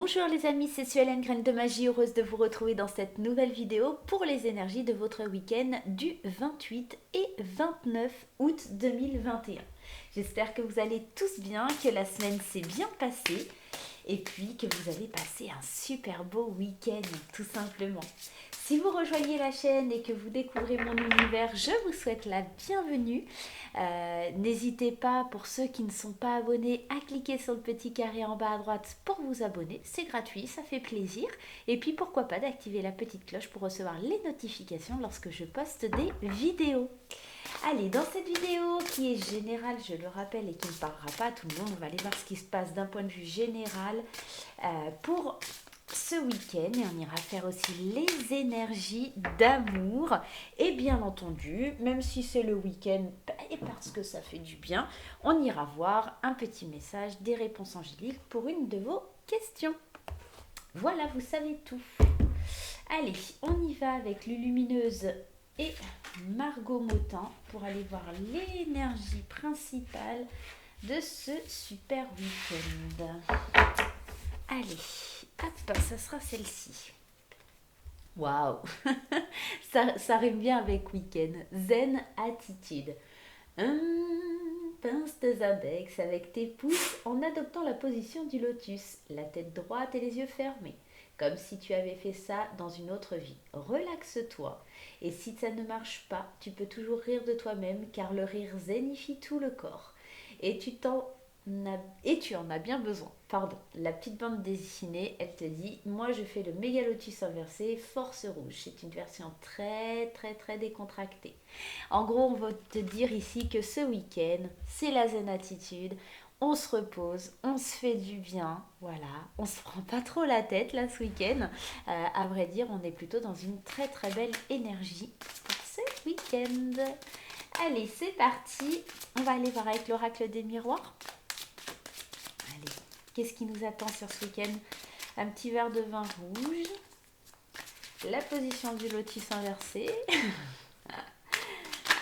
Bonjour les amis, c'est Suelen, Graine de Magie, heureuse de vous retrouver dans cette nouvelle vidéo pour les énergies de votre week-end du 28 et 29 août 2021. J'espère que vous allez tous bien, que la semaine s'est bien passée et puis que vous avez passé un super beau week-end tout simplement. Si vous rejoignez la chaîne et que vous découvrez mon univers, je vous souhaite la bienvenue. N'hésitez pas, pour ceux qui ne sont pas abonnés, à cliquer sur le petit carré en bas à droite pour vous abonner. C'est gratuit, ça fait plaisir. Et puis pourquoi pas d'activer la petite cloche pour recevoir les notifications lorsque je poste des vidéos. Allez, dans cette vidéo qui est générale, je le rappelle, et qui ne parlera pas à tout le monde, on va aller voir ce qui se passe d'un point de vue général pour ce week-end, et on ira faire aussi les énergies d'amour. Et bien entendu, même si c'est le week-end et parce que ça fait du bien, on ira voir un petit message des réponses angéliques pour une de vos questions. Voilà, vous savez tout. Allez, on y va avec Lulumineuse et Margot Motin pour aller voir l'énergie principale de ce super week-end. Allez, hop, ça sera celle-ci. Waouh, ça rime bien avec week-end. Zen attitude. Pince tes index avec tes pouces en adoptant la position du lotus, la tête droite et les yeux fermés, comme si tu avais fait ça dans une autre vie. Relaxe-toi. Et si ça ne marche pas, tu peux toujours rire de toi-même car le rire zénifie tout le corps. Et tu en as bien besoin. Pardon. La petite bande dessinée, elle te dit, moi je fais le méga lotus inversé, force rouge. C'est une version très très très décontractée. En gros, on va te dire ici que ce week-end, c'est la zen attitude. On se repose, on se fait du bien, voilà. On se prend pas trop la tête là ce week-end. À vrai dire, on est plutôt dans une très très belle énergie pour ce week-end. Allez, c'est parti. On va aller voir avec l'oracle des miroirs. Allez, qu'est-ce qui nous attend sur ce week-end? Un petit verre de vin rouge. La position du lotus inversé.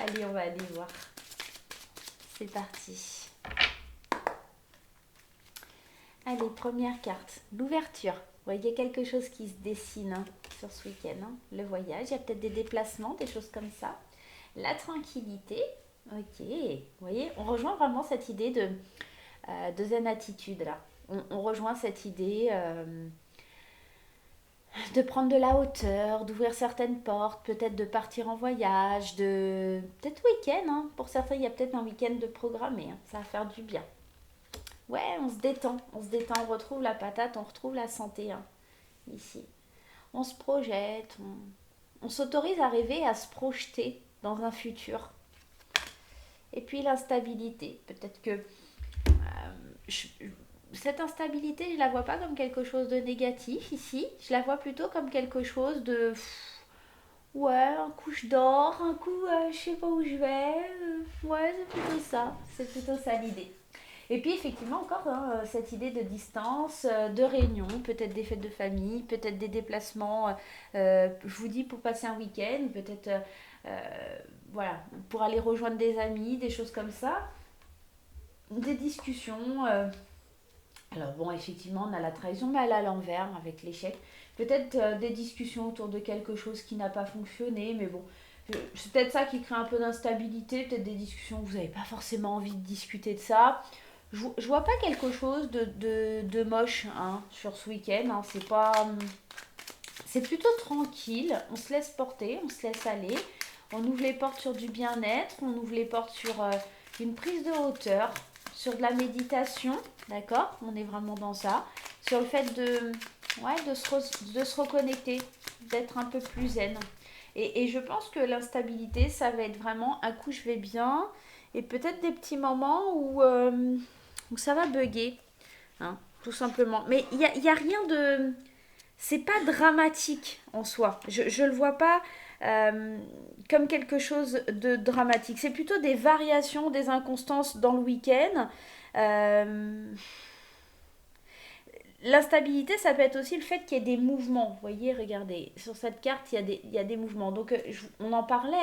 Allez, on va aller voir. C'est parti. Allez, première carte. L'ouverture. Vous voyez quelque chose qui se dessine sur ce week-end. Le voyage, il y a peut-être des déplacements, des choses comme ça. La tranquillité. Ok. Vous voyez, on rejoint vraiment cette idée de zen attitude là. On rejoint cette idée de prendre de la hauteur, d'ouvrir certaines portes, peut-être de partir en voyage, peut-être week-end. Pour certains, il y a peut-être un week-end de programmé. Ça va faire du bien. Ouais, on se détend, on retrouve la patate, on retrouve la santé ici. On se projette, on s'autorise à rêver, à se projeter dans un futur. Et puis l'instabilité, peut-être que cette instabilité, je ne la vois pas comme quelque chose de négatif ici. Je la vois plutôt comme quelque chose de... Ouais, un coup je dors, un coup je sais pas où je vais. Ouais, c'est plutôt ça l'idée. Et puis effectivement encore cette idée de distance, de réunion, peut-être des fêtes de famille, peut-être des déplacements, je vous dis pour passer un week-end, peut-être voilà, pour aller rejoindre des amis, des choses comme ça, des discussions. Alors bon, effectivement, on a la trahison, mais elle est à l'envers avec l'échec. Peut-être des discussions autour de quelque chose qui n'a pas fonctionné, mais bon, c'est peut-être ça qui crée un peu d'instabilité, peut-être des discussions où vous n'avez pas forcément envie de discuter de ça. Je vois pas quelque chose de moche sur ce week-end. C'est pas, c'est plutôt tranquille. On se laisse porter, on se laisse aller. On ouvre les portes sur du bien-être. On ouvre les portes sur une prise de hauteur, sur de la méditation. D'accord? On est vraiment dans ça. Sur le fait de se reconnecter, d'être un peu plus zen. Et je pense que l'instabilité, ça va être vraiment un coup je vais bien et peut-être des petits moments où ça va bugger, tout simplement. Mais y a rien de... C'est pas dramatique en soi. Je le vois pas comme quelque chose de dramatique. C'est plutôt des variations, des inconstances dans le week-end. Euh, L'instabilité, ça peut être aussi le fait qu'il y ait des mouvements. Vous voyez, regardez, sur cette carte, il y a des mouvements. Donc, on en parlait,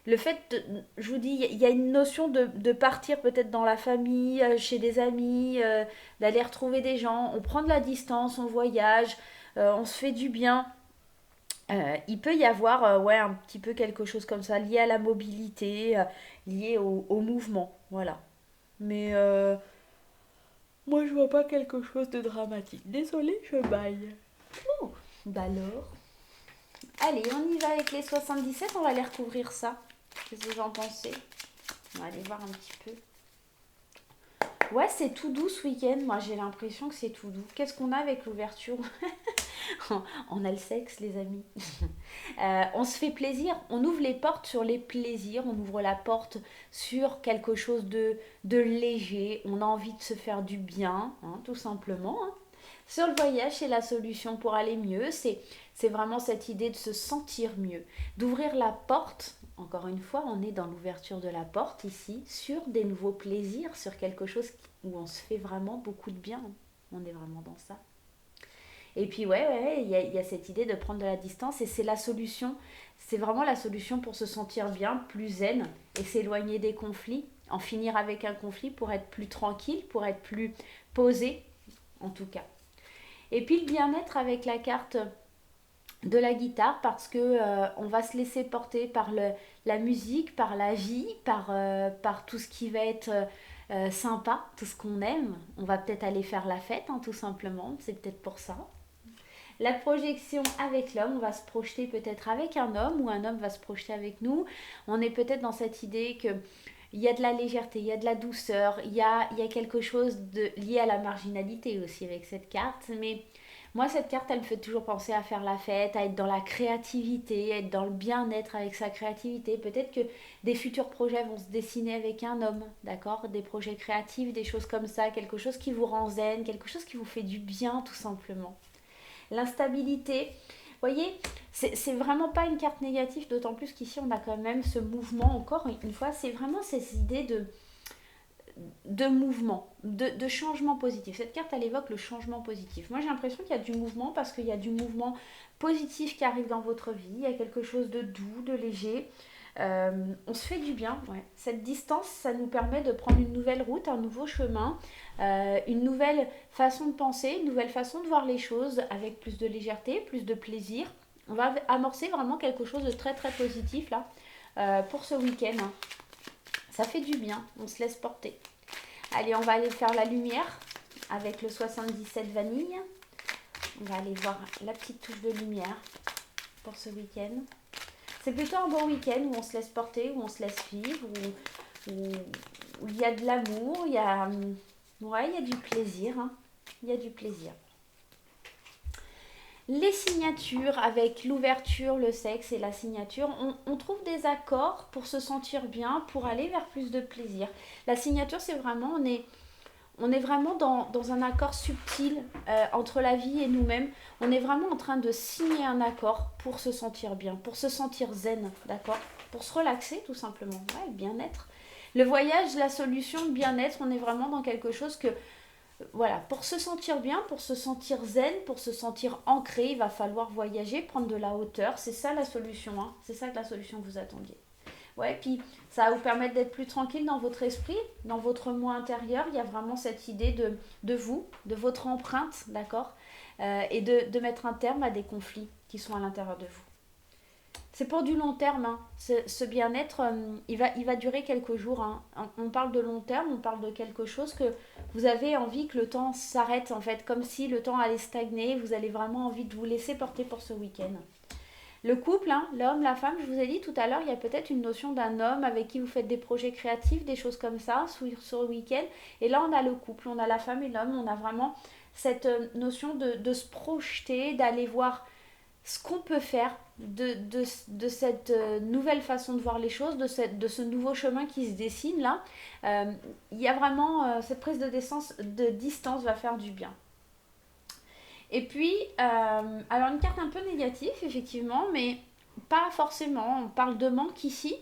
le fait, je vous dis, il y a une notion de partir peut-être dans la famille, chez des amis, d'aller retrouver des gens. On prend de la distance, on voyage, on se fait du bien. Il peut y avoir ouais, un petit peu quelque chose comme ça, lié à la mobilité, lié au mouvement. Voilà. Mais moi, je vois pas quelque chose de dramatique. Désolée, je baille. Oh, bah alors. Allez, on y va avec les 77, on va aller recouvrir ça. Qu'est-ce que vous en pensez? On va aller voir un petit peu. Ouais, c'est tout doux ce week-end. Moi, j'ai l'impression que c'est tout doux. Qu'est-ce qu'on a avec l'ouverture? On a le sexe, les amis. On se fait plaisir. On ouvre les portes sur les plaisirs. On ouvre la porte sur quelque chose de léger. On a envie de se faire du bien, hein, tout simplement. Hein. Sur le voyage, c'est la solution pour aller mieux. C'est vraiment cette idée de se sentir mieux. D'ouvrir la porte. Encore une fois, on est dans l'ouverture de la porte ici, sur des nouveaux plaisirs, sur quelque chose où on se fait vraiment beaucoup de bien. On est vraiment dans ça. Et puis ouais, il y a cette idée de prendre de la distance et c'est la solution. C'est vraiment la solution pour se sentir bien, plus zen et s'éloigner des conflits. En finir avec un conflit pour être plus tranquille, pour être plus posé, en tout cas. Et puis le bien-être avec la carte de la guitare parce que on va se laisser porter par la musique, par la vie, par tout ce qui va être sympa, tout ce qu'on aime. On va peut-être aller faire la fête, hein, tout simplement. C'est peut-être pour ça. La projection avec l'homme, on va se projeter peut-être avec un homme ou un homme va se projeter avec nous. On est peut-être dans cette idée que il y a de la légèreté, il y a de la douceur, il y a quelque chose de lié à la marginalité aussi avec cette carte. Mais moi, cette carte, elle me fait toujours penser à faire la fête, à être dans la créativité, à être dans le bien-être avec sa créativité. Peut-être que des futurs projets vont se dessiner avec un homme, d'accord? Des projets créatifs, des choses comme ça, quelque chose qui vous rend zen, quelque chose qui vous fait du bien tout simplement. L'instabilité, vous voyez, c'est vraiment pas une carte négative, d'autant plus qu'ici on a quand même ce mouvement, encore une fois, c'est vraiment ces idées de mouvement, de changement positif. Cette carte, elle évoque le changement positif. Moi, j'ai l'impression qu'il y a du mouvement parce qu'il y a du mouvement positif qui arrive dans votre vie. Il y a quelque chose de doux, de léger. On se fait du bien. Ouais. Cette distance, ça nous permet de prendre une nouvelle route, un nouveau chemin, une nouvelle façon de penser, une nouvelle façon de voir les choses avec plus de légèreté, plus de plaisir. On va amorcer vraiment quelque chose de très très positif là pour ce week-end. Hein. Ça fait du bien, on se laisse porter. Allez, on va aller faire la lumière avec le 77 vanille. On va aller voir la petite touche de lumière pour ce week-end. C'est plutôt un bon week-end où on se laisse porter, où on se laisse vivre, où il y a de l'amour, ouais, il y a du plaisir. Hein. Il y a du plaisir. Les signatures avec l'ouverture, le sexe et la signature, on trouve des accords pour se sentir bien, pour aller vers plus de plaisir. La signature, c'est vraiment, on est vraiment dans un accord subtil entre la vie et nous-mêmes. On est vraiment en train de signer un accord pour se sentir bien, pour se sentir zen, d'accord? Pour se relaxer tout simplement, ouais, bien-être. Le voyage, la solution, le bien-être, on est vraiment dans quelque chose que voilà, pour se sentir bien, pour se sentir zen, pour se sentir ancré, il va falloir voyager, prendre de la hauteur. C'est ça la solution, hein. C'est ça que la solution que vous attendiez. Ouais, puis ça va vous permettre d'être plus tranquille dans votre esprit, dans votre moi intérieur. Il y a vraiment cette idée de vous, de votre empreinte, d'accord et de mettre un terme à des conflits qui sont à l'intérieur de vous. C'est pour du long terme. Hein. Ce bien-être, il va durer quelques jours. Hein. On parle de long terme, on parle de quelque chose que vous avez envie que le temps s'arrête, en fait, comme si le temps allait stagner. Vous avez vraiment envie de vous laisser porter pour ce week-end. Le couple, hein, l'homme, la femme, je vous ai dit tout à l'heure, il y a peut-être une notion d'un homme avec qui vous faites des projets créatifs, des choses comme ça, sur le week-end. Et là, on a le couple, on a la femme et l'homme, on a vraiment cette notion de se projeter, d'aller voir ce qu'on peut faire de cette nouvelle façon de voir les choses, de ce nouveau chemin qui se dessine là. Il y a vraiment cette prise de distance va faire du bien. Et puis, alors une carte un peu négative, effectivement, mais pas forcément. On parle de manque ici,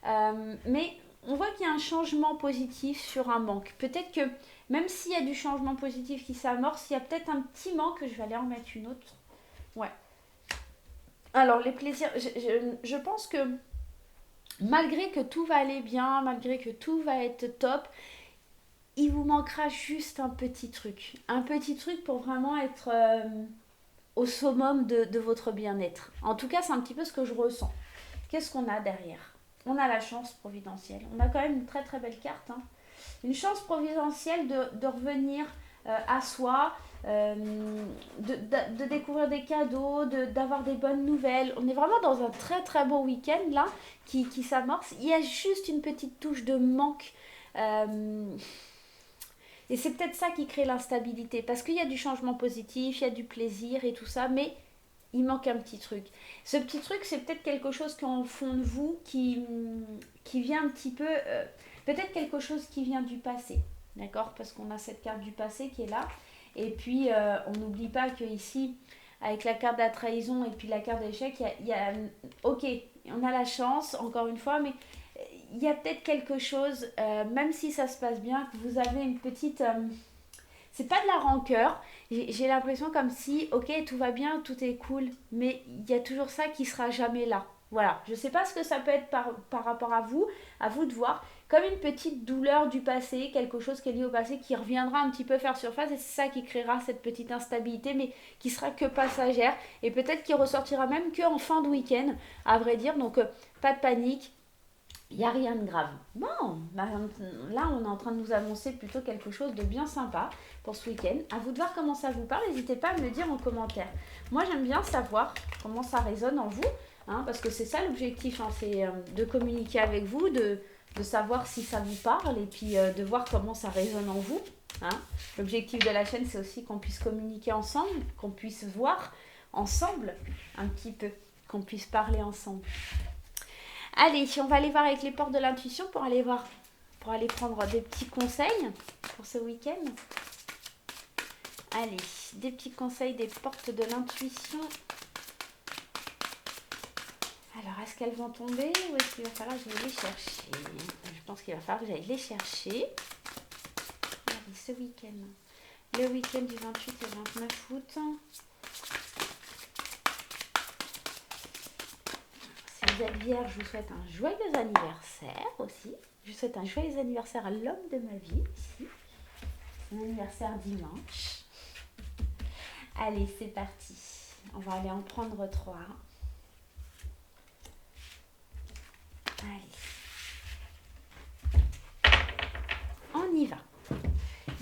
mais on voit qu'il y a un changement positif sur un manque. Peut-être que même s'il y a du changement positif qui s'amorce, il y a peut-être un petit manque. Je vais aller en mettre une autre. Ouais. Alors, les plaisirs, je pense que malgré que tout va aller bien, malgré que tout va être top, il vous manquera juste un petit truc. Un petit truc pour vraiment être au summum de votre bien-être. En tout cas, c'est un petit peu ce que je ressens. Qu'est-ce qu'on a derrière? On a la chance providentielle. On a quand même une très très belle carte, hein. Une chance providentielle de revenir à soi, de découvrir des cadeaux, d'avoir des bonnes nouvelles. On est vraiment dans un très très beau week-end là qui s'amorce. Il y a juste une petite touche de manque. euh, et c'est peut-être ça qui crée l'instabilité. Parce qu'il y a du changement positif, il y a du plaisir et tout ça, mais il manque un petit truc. Ce petit truc, c'est peut-être quelque chose qu'en fond de vous qui vient un petit peu... peut-être quelque chose qui vient du passé. D'accord? Parce qu'on a cette carte du passé qui est là. Et puis, on n'oublie pas qu'ici, avec la carte de la trahison et puis la carte d'échec, ok, on a la chance, encore une fois, mais il y a peut-être quelque chose, même si ça se passe bien, que vous avez une petite... c'est pas de la rancœur, j'ai l'impression comme si, ok, tout va bien, tout est cool, mais il y a toujours ça qui sera jamais là. Voilà, je sais pas ce que ça peut être par rapport à vous de voir, comme une petite douleur du passé, quelque chose qui est lié au passé, qui reviendra un petit peu faire surface, et c'est ça qui créera cette petite instabilité, mais qui sera que passagère, et peut-être qui ressortira même que en fin de week-end, à vrai dire, donc pas de panique, il n'y a rien de grave. Bon, bah, là, on est en train de nous annoncer plutôt quelque chose de bien sympa pour ce week-end. À vous de voir comment ça vous parle. N'hésitez pas à me le dire en commentaire. Moi, j'aime bien savoir comment ça résonne en vous, hein, parce que c'est ça l'objectif, hein, c'est de communiquer avec vous, de savoir si ça vous parle et puis de voir comment ça résonne en vous, hein. L'objectif de la chaîne, c'est aussi qu'on puisse communiquer ensemble, qu'on puisse voir ensemble un petit peu, qu'on puisse parler ensemble. Allez, on va aller voir avec les portes de l'intuition pour aller prendre des petits conseils pour ce week-end. Allez, des petits conseils des portes de l'intuition. Alors, est-ce qu'elles vont tomber ou est-ce qu'il va falloir que je les chercher? Je pense qu'il va falloir que j'aille les chercher. Allez, ce week-end. Le week-end du 28 et 29 août. Si vous êtes vierge, je vous souhaite un joyeux anniversaire aussi. Je vous souhaite un joyeux anniversaire à l'homme de ma vie ici. Mon anniversaire dimanche. Allez, c'est parti. On va aller en prendre 3. Allez. On y va.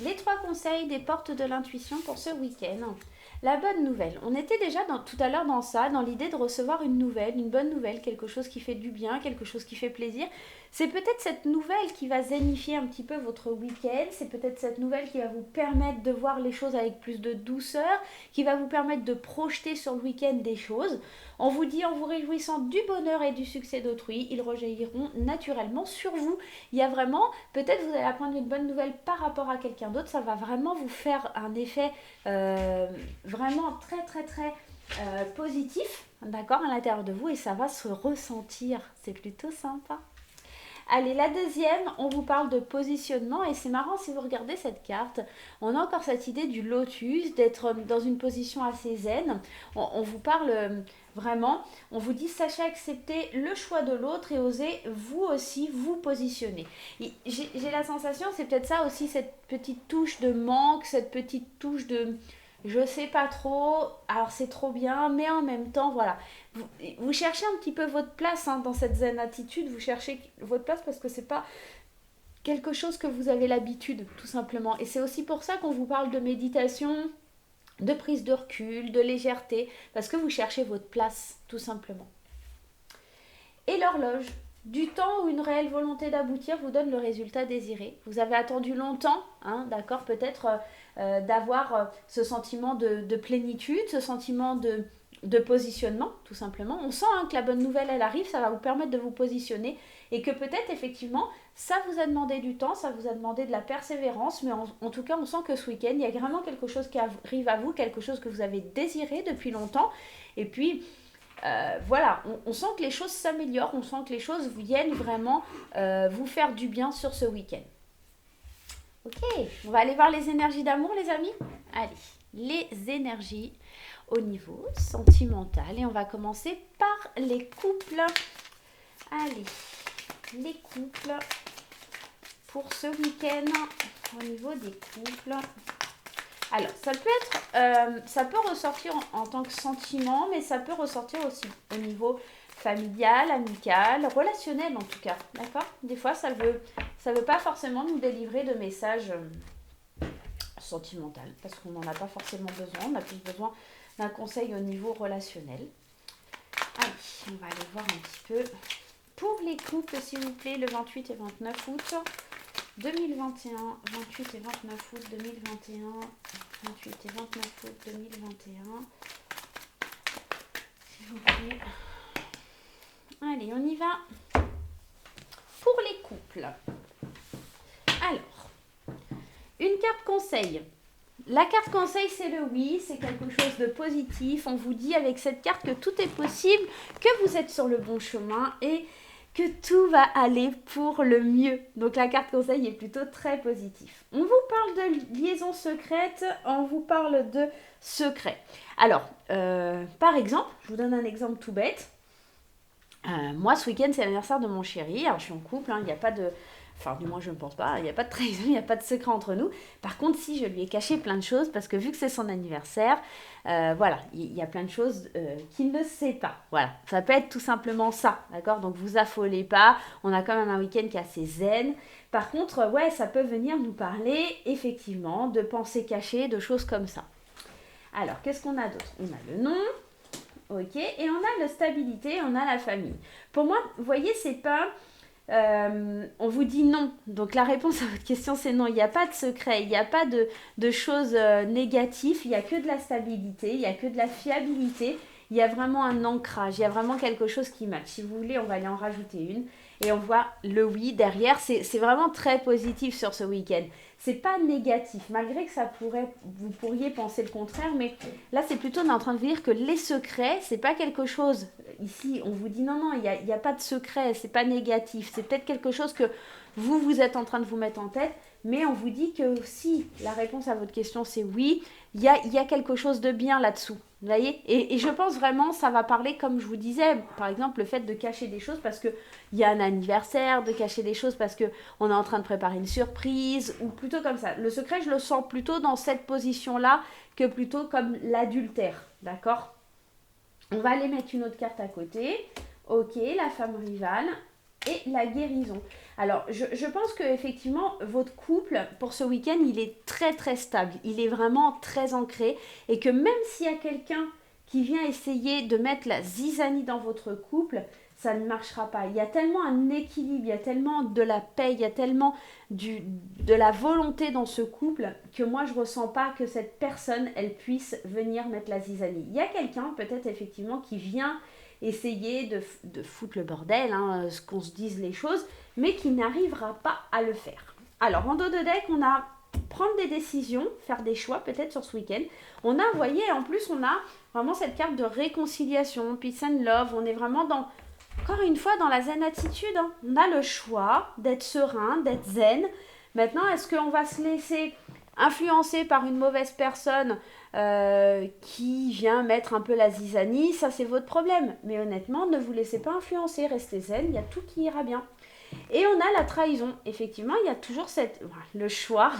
Les 3 conseils des portes de l'intuition pour ce week-end. La bonne nouvelle. On était déjà tout à l'heure dans ça, dans l'idée de recevoir une nouvelle, une bonne nouvelle, quelque chose qui fait du bien, quelque chose qui fait plaisir. C'est peut-être cette nouvelle qui va zénifier un petit peu votre week-end. C'est peut-être cette nouvelle qui va vous permettre de voir les choses avec plus de douceur, qui va vous permettre de projeter sur le week-end des choses. On vous dit en vous réjouissant du bonheur et du succès d'autrui, ils rejailliront naturellement sur vous. Il y a vraiment, peut-être vous allez apprendre une bonne nouvelle par rapport à quelqu'un d'autre, ça va vraiment vous faire un effet vraiment très très très positif, d'accord, à l'intérieur de vous et ça va se ressentir. C'est plutôt sympa. Allez, la deuxième, on vous parle de positionnement et c'est marrant si vous regardez cette carte, on a encore cette idée du lotus, d'être dans une position assez zen. On vous parle vraiment, on vous dit sachez accepter le choix de l'autre et osez vous aussi vous positionner. J'ai la sensation, c'est peut-être ça aussi, cette petite touche de manque, cette petite touche de je sais pas trop, alors c'est trop bien, mais en même temps, voilà. Vous cherchez un petit peu votre place, hein, dans cette zen attitude, vous cherchez votre place parce que c'est pas quelque chose que vous avez l'habitude, tout simplement. Et c'est aussi pour ça qu'on vous parle de méditation, de prise de recul, de légèreté, parce que vous cherchez votre place, tout simplement. Et l'horloge, du temps où une réelle volonté d'aboutir vous donne le résultat désiré. Vous avez attendu longtemps, hein, d'accord, peut-être d'avoir ce sentiment de plénitude, ce sentiment de positionnement, tout simplement. On sent, hein, que la bonne nouvelle, elle arrive, ça va vous permettre de vous positionner et que peut-être, effectivement, ça vous a demandé du temps, ça vous a demandé de la persévérance, mais en tout cas, on sent que ce week-end, il y a vraiment quelque chose qui arrive à vous, quelque chose que vous avez désiré depuis longtemps. Et puis, voilà, on sent que les choses s'améliorent, on sent que les choses viennent vraiment vous faire du bien sur ce week-end. Ok, on va aller voir les énergies d'amour, les amis. Allez, les énergies au niveau sentimental. Et on va commencer par les couples. Allez, les couples pour ce week-end au niveau des couples. Alors, ça peut ressortir en tant que sentiment, mais ça peut ressortir aussi au niveau familial, amical, relationnel en tout cas, d'accord? Des fois, ça veut pas forcément nous délivrer de messages sentimentaux, parce qu'on n'en a pas forcément besoin, on a plus besoin d'un conseil au niveau relationnel. Allez, on va aller voir un petit peu pour les couples, s'il vous plaît, le 28 et 29 août 2021, 28 et 29 août 2021, 28 et 29 août 2021, s'il vous plaît. Allez, on y va. Pour les couples. Alors, une carte conseil. La carte conseil, c'est le oui, c'est quelque chose de positif. On vous dit avec cette carte que tout est possible, que vous êtes sur le bon chemin et que tout va aller pour le mieux. Donc la carte conseil est plutôt très positive. On vous parle de liaison secrète, on vous parle de secret. Alors, par exemple, je vous donne un exemple tout bête. Moi, ce week-end, c'est l'anniversaire de mon chéri. Alors, je suis en couple, il n'y a pas de... Enfin, du moins, je ne pense pas. Il n'y a pas de trahison, il n'y a pas de secret entre nous. Par contre, si, je lui ai caché plein de choses parce que vu que c'est son anniversaire, voilà, il y a plein de choses qu'il ne sait pas. Voilà, ça peut être tout simplement ça, d'accord? Donc, vous affolez pas. On a quand même un week-end qui est assez zen. Par contre, ouais, ça peut venir nous parler, effectivement, de pensées cachées, de choses comme ça. Alors, qu'est-ce qu'on a d'autre? On a le nom. Ok, et on a la stabilité, on a la famille. Pour moi, vous voyez, c'est pas... on vous dit non. Donc la réponse à votre question, c'est non. Il n'y a pas de secret, il n'y a pas de choses négatives, il n'y a que de la stabilité, il n'y a que de la fiabilité. Il y a vraiment un ancrage, il y a vraiment quelque chose qui match. Si vous voulez, on va aller en rajouter une. Et on voit le oui derrière. C'est vraiment très positif sur ce week-end. C'est pas négatif, malgré que vous pourriez penser le contraire, mais là c'est plutôt on est en train de vous dire que les secrets, c'est pas quelque chose, ici on vous dit non, il n'y a pas de secret, c'est pas négatif, c'est peut-être quelque chose que vous êtes en train de vous mettre en tête, mais on vous dit que si la réponse à votre question c'est oui, il y a quelque chose de bien là-dessous. Vous voyez, et je pense vraiment ça va parler, comme je vous disais, par exemple le fait de cacher des choses parce qu'il y a un anniversaire, de cacher des choses parce qu'on est en train de préparer une surprise, ou plutôt comme ça. Le secret, je le sens plutôt dans cette position-là que plutôt comme l'adultère, d'accord? On va aller mettre une autre carte à côté. Ok, la femme rivale et la guérison. Alors, je pense qu'effectivement, votre couple, pour ce week-end, il est très très stable. Il est vraiment très ancré. Et que même s'il y a quelqu'un qui vient essayer de mettre la zizanie dans votre couple, ça ne marchera pas. Il y a tellement un équilibre, il y a tellement de la paix, il y a tellement de la volonté dans ce couple que moi, je ne ressens pas que cette personne, elle puisse venir mettre la zizanie. Il y a quelqu'un, peut-être effectivement, qui vient essayer de foutre le bordel, ce qu'on se dise les choses, mais qui n'arrivera pas à le faire. Alors, en dos de deck, on a prendre des décisions, faire des choix peut-être sur ce week-end. On a, vous voyez, en plus, on a vraiment cette carte de réconciliation, peace and love. On est vraiment dans, encore une fois, dans la zen attitude. On a le choix d'être serein, d'être zen. Maintenant, est-ce qu'on va se laisser influencer par une mauvaise personne qui vient mettre un peu la zizanie? Ça, c'est votre problème. Mais honnêtement, ne vous laissez pas influencer, restez zen, il y a tout qui ira bien. Et on a la trahison. Effectivement, il y a toujours le choix.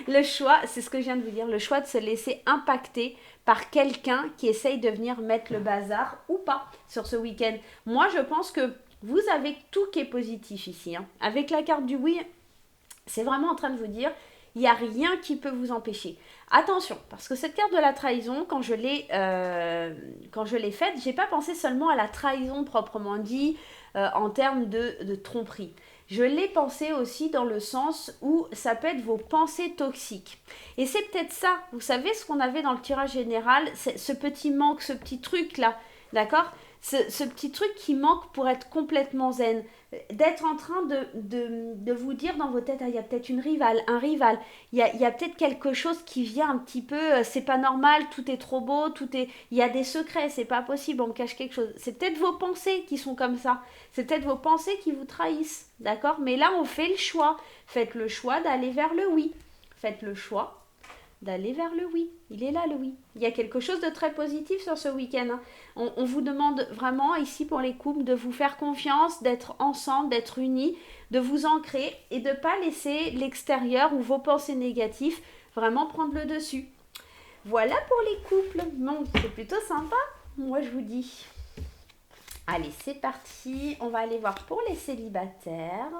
Le choix, c'est ce que je viens de vous dire, le choix de se laisser impacter par quelqu'un qui essaye de venir mettre le bazar ou pas sur ce week-end. Moi, je pense que vous avez tout qui est positif ici. Avec la carte du oui, c'est vraiment en train de vous dire, il n'y a rien qui peut vous empêcher. Attention, parce que cette carte de la trahison, quand je l'ai faite, je n'ai pas pensé seulement à la trahison proprement dit, en termes de tromperie. Je l'ai pensé aussi dans le sens où ça peut être vos pensées toxiques. Et c'est peut-être ça, vous savez ce qu'on avait dans le tirage général, ce petit manque, ce petit truc-là, d'accord ? Ce petit truc qui manque pour être complètement zen. D'être en train de vous dire dans vos têtes, il y a peut-être un rival, il y a peut-être quelque chose qui vient un petit peu, c'est pas normal, tout est trop beau, il y a des secrets, c'est pas possible, on me cache quelque chose. C'est peut-être vos pensées qui sont comme ça, c'est peut-être vos pensées qui vous trahissent, d'accord ? Mais là, on fait le choix. Faites le choix d'aller vers le oui. Faites le choix d'aller vers le oui. Il est là, le oui. Il y a quelque chose de très positif sur ce week-end. Hein. On vous demande vraiment, ici, pour les couples, de vous faire confiance, d'être ensemble, d'être unis, de vous ancrer et de ne pas laisser l'extérieur ou vos pensées négatives vraiment prendre le dessus. Voilà pour les couples. Bon, c'est plutôt sympa, moi je vous dis. Allez, c'est parti. On va aller voir pour les célibataires.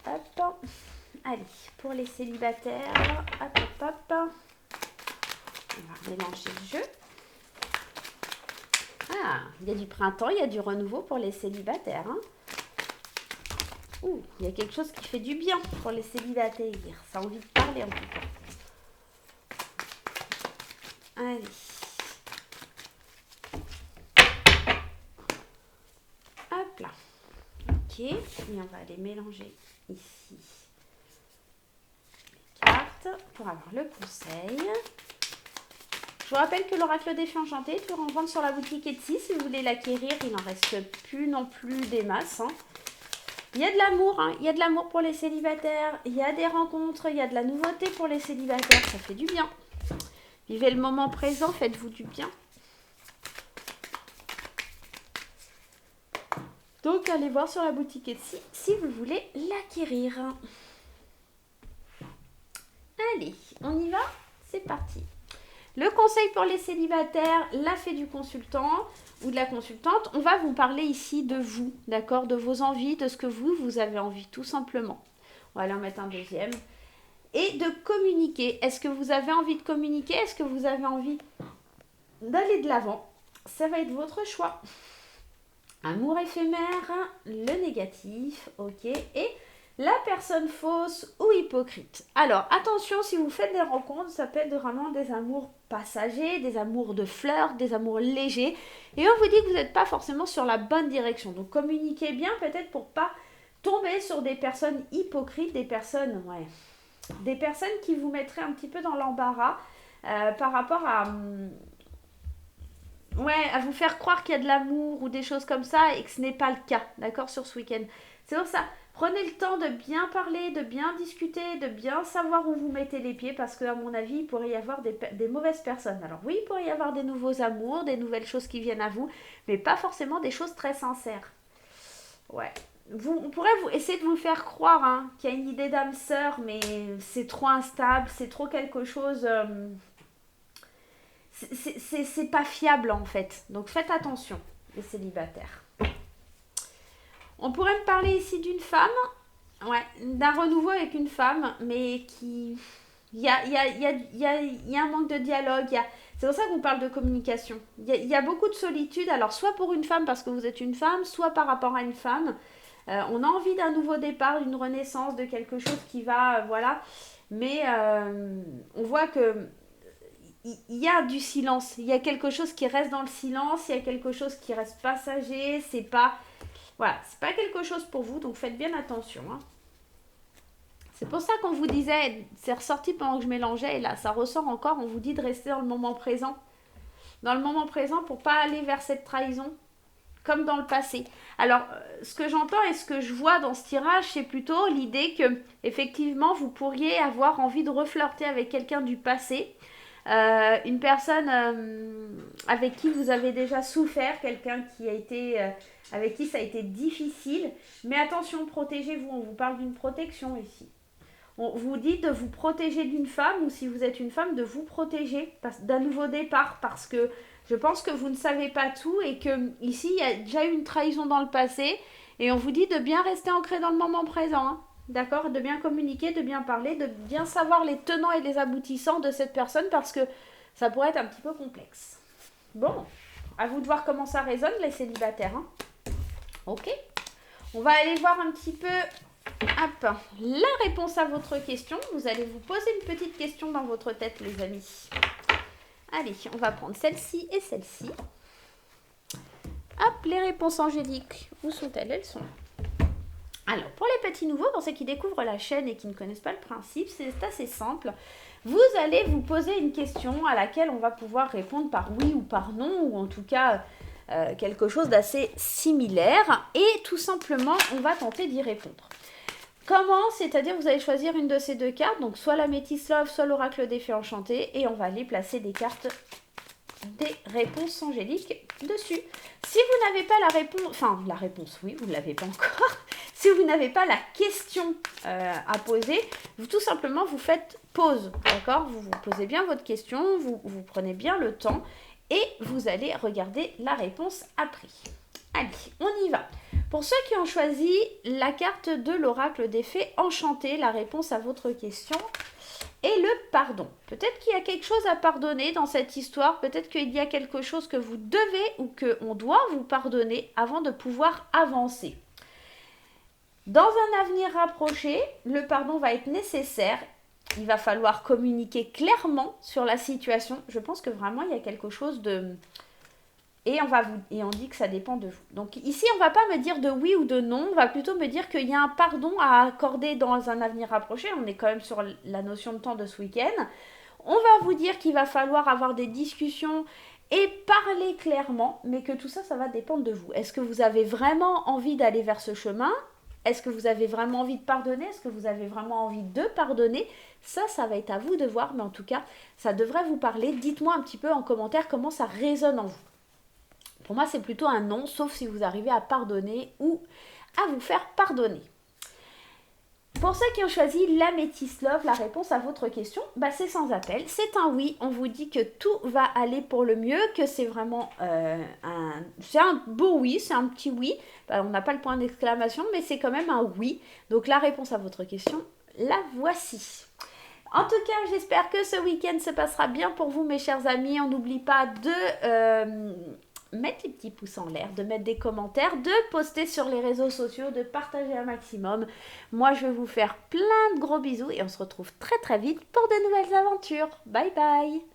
Hop. Allez, pour les célibataires. Hop, hop, hop. On va mélanger le jeu. Ah, il y a du printemps, il y a du renouveau pour les célibataires. Hein. Ouh, il y a quelque chose qui fait du bien pour les célibataires. Ça a envie de parler en tout cas. Allez. Hop là. Ok. Et on va aller mélanger ici les cartes pour avoir le conseil. Je vous rappelle que l'oracle des fées enchantées est en vente sur la boutique Etsy. Si vous voulez l'acquérir, il n'en reste plus non plus des masses. Hein. Il y a de l'amour, hein. Il y a de l'amour pour les célibataires. Il y a des rencontres, il y a de la nouveauté pour les célibataires. Ça fait du bien. Vivez le moment présent, faites-vous du bien. Donc, allez voir sur la boutique Etsy si vous voulez l'acquérir. Allez, on y va? C'est parti. Le conseil pour les célibataires, la fée du consultant ou de la consultante, on va vous parler ici de vous, d'accord? De vos envies, de ce que vous avez envie, tout simplement. On va aller en mettre un deuxième. Et de communiquer. Est-ce que vous avez envie de communiquer? Est-ce que vous avez envie d'aller de l'avant? Ça va être votre choix. Amour éphémère, le négatif, ok. Et la personne fausse ou hypocrite. Alors, attention, si vous faites des rencontres, ça peut être vraiment des amours passagers, des amours de fleurs, des amours légers. Et on vous dit que vous n'êtes pas forcément sur la bonne direction. Donc, communiquez bien peut-être pour pas tomber sur des personnes hypocrites, des personnes qui vous mettraient un petit peu dans l'embarras par rapport à vous faire croire qu'il y a de l'amour ou des choses comme ça et que ce n'est pas le cas, d'accord, sur ce week-end. C'est pour ça, prenez le temps de bien parler, de bien discuter, de bien savoir où vous mettez les pieds parce qu'à mon avis, il pourrait y avoir des mauvaises personnes. Alors oui, il pourrait y avoir des nouveaux amours, des nouvelles choses qui viennent à vous, mais pas forcément des choses très sincères. Ouais. On pourrait essayer de vous faire croire qu'il y a une idée d'âme sœur, mais c'est trop instable, c'est trop quelque chose... c'est pas fiable en fait. Donc faites attention, les célibataires. On pourrait me parler ici d'une femme, d'un renouveau avec une femme, mais qui... Il y a un manque de dialogue, c'est pour ça qu'on parle de communication. Il y a beaucoup de solitude, alors soit pour une femme parce que vous êtes une femme, soit par rapport à une femme. On a envie d'un nouveau départ, d'une renaissance, de quelque chose qui va... voilà. Mais on voit que il y a du silence, il y a quelque chose qui reste dans le silence, il y a quelque chose qui reste passager, c'est pas quelque chose pour vous, donc faites bien attention. Hein. C'est pour ça qu'on vous disait, c'est ressorti pendant que je mélangeais, et là ça ressort encore, on vous dit de rester dans le moment présent. Dans le moment présent pour pas aller vers cette trahison, comme dans le passé. Alors, ce que j'entends et ce que je vois dans ce tirage, c'est plutôt l'idée que, effectivement, vous pourriez avoir envie de reflirter avec quelqu'un du passé, une personne avec qui vous avez déjà souffert, quelqu'un qui a été avec qui ça a été difficile, mais attention, protégez-vous, on vous parle d'une protection ici. On vous dit de vous protéger d'une femme, ou si vous êtes une femme, de vous protéger d'un nouveau départ, parce que je pense que vous ne savez pas tout et que ici il y a déjà eu une trahison dans le passé, et on vous dit de bien rester ancré dans le moment présent. Hein. D'accord, de bien communiquer, de bien parler, de bien savoir les tenants et les aboutissants de cette personne parce que ça pourrait être un petit peu complexe. Bon, à vous de voir comment ça résonne les célibataires. Hein. Ok, on va aller voir un petit peu la réponse à votre question. Vous allez vous poser une petite question dans votre tête les amis. Allez, on va prendre celle-ci et celle-ci. Hop, les réponses angéliques, où sont-elles? Elles sont là. Alors, pour les petits nouveaux, pour ceux qui découvrent la chaîne et qui ne connaissent pas le principe, c'est assez simple. Vous allez vous poser une question à laquelle on va pouvoir répondre par oui ou par non, ou en tout cas quelque chose d'assez similaire. Et tout simplement, on va tenter d'y répondre. Comment? C'est-à-dire vous allez choisir une de ces deux cartes, donc soit la Métis Love, soit l'Oracle des Fées Enchantées, et on va aller placer des cartes des réponses angéliques dessus. Si vous n'avez pas la réponse, oui, vous ne l'avez pas encore. Si vous n'avez pas la question à poser, tout simplement vous faites pause, d'accord? Vous posez bien votre question, vous prenez bien le temps et vous allez regarder la réponse après. Allez, on y va. Pour ceux qui ont choisi la carte de l'Oracle des Fées Enchantées, la réponse à votre question est le pardon. Peut-être qu'il y a quelque chose à pardonner dans cette histoire, peut-être qu'il y a quelque chose que vous devez ou qu'on doit vous pardonner avant de pouvoir avancer. Dans un avenir rapproché, le pardon va être nécessaire. Il va falloir communiquer clairement sur la situation. Je pense que vraiment, il y a quelque chose de... Et on dit que ça dépend de vous. Donc ici, on ne va pas me dire de oui ou de non. On va plutôt me dire qu'il y a un pardon à accorder dans un avenir rapproché. On est quand même sur la notion de temps de ce week-end. On va vous dire qu'il va falloir avoir des discussions et parler clairement. Mais que tout ça, ça va dépendre de vous. Est-ce que vous avez vraiment envie d'aller vers ce chemin ? Est-ce que vous avez vraiment envie de pardonner? Est-ce que vous avez vraiment envie de pardonner? Ça va être à vous de voir. Mais en tout cas, ça devrait vous parler. Dites-moi un petit peu en commentaire comment ça résonne en vous. Pour moi, c'est plutôt un non, sauf si vous arrivez à pardonner ou à vous faire pardonner. Pour ceux qui ont choisi la Métis Love, la réponse à votre question, c'est sans appel. C'est un oui. On vous dit que tout va aller pour le mieux, que c'est vraiment c'est un beau oui, c'est un petit oui. On n'a pas le point d'exclamation, mais c'est quand même un oui. Donc la réponse à votre question, la voici. En tout cas, j'espère que ce week-end se passera bien pour vous, mes chers amis. On n'oublie pas de... mettre les petits pouces en l'air, de mettre des commentaires, de poster sur les réseaux sociaux, de partager un maximum. Moi, je vais vous faire plein de gros bisous et on se retrouve très très vite pour de nouvelles aventures. Bye bye!